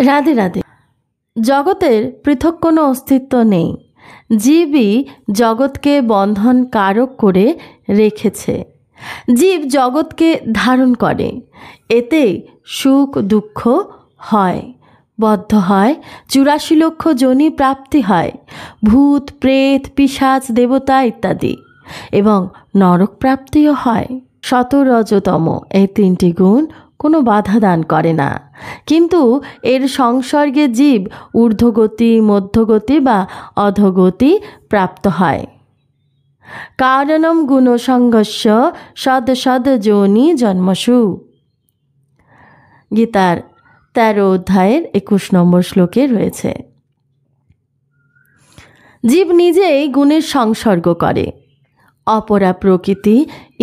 রাধে রাধে। জগতের পৃথক কোনো অস্তিত্ব নেই। জীবই জগৎকে বন্ধন কারক করে রেখেছে। জীব জগৎকে ধারণ করে, এতে সুখ দুঃখ হয়, বদ্ধ হয়, 84 লক্ষ যোনি প্রাপ্তি হয়, ভূত প্রেত পিশাচ দেবতা ইত্যাদি, এবং নরক প্রাপ্তিও হয়। সত রজতম এই 3টি গুণ কোনো বাধা দান করে না, কিন্তু এর সংসর্গে জীব ঊর্ধ্বগতি মধ্যগতি বা অধোগতি প্রাপ্ত হয়। কারণম গুণসংঘর্ষ সদ সদ যোনি জন্মসু। গীতার 13 অধ্যায়ের 21 নম্বর শ্লোকে রয়েছে। জীব নিজেই গুণের সংসর্গ করে, অপরা প্রকৃতি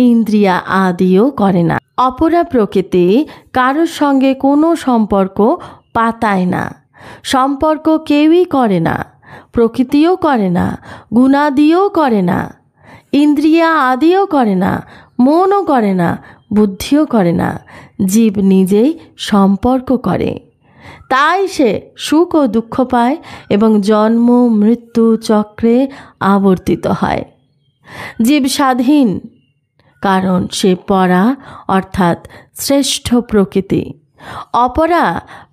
ইন্দ্রিয়া আদিও করে না। অপরা প্রকৃতি কারোর সঙ্গে কোনো সম্পর্ক পাতায় না, সম্পর্ক কেউই করে না, প্রকৃতিও করে না, গুণাদিও করে না, ইন্দ্রিয়া আদিও করে না, মনও করে না, বুদ্ধিও করে না। জীব নিজেই সম্পর্ক করে, তাই সে সুখ ও দুঃখ পায় এবং জন্ম মৃত্যু চক্রে আবর্তিত হয়। জীব স্বাধীন, কারণ সে পরা অর্থাৎ শ্রেষ্ঠ প্রকৃতি। অপরা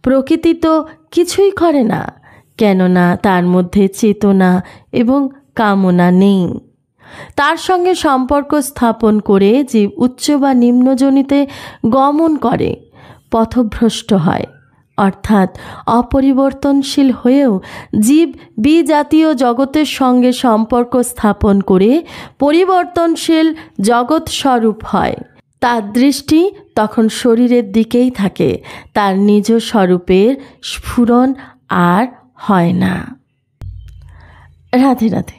প্রকৃতি তো কিছুই করে না, কেননা তার মধ্যে চেতনা এবং কামনা নেই। তার সঙ্গে সম্পর্ক স্থাপন করে জীব উচ্চ বা নিম্নজনিতে গমন করে, পথভ্রষ্ট হয়, অর্থাৎ অপরিবর্তনশীল হয়েও জীব বিজাতীয় জগতের সঙ্গে সম্পর্ক স্থাপন করে পরিবর্তনশীল জগৎ স্বরূপ হয়। তার দৃষ্টি তখন শরীরের দিকেই থাকে, তার নিজ স্বরূপের স্ফুরণ আর হয় না। রাধে রাধে।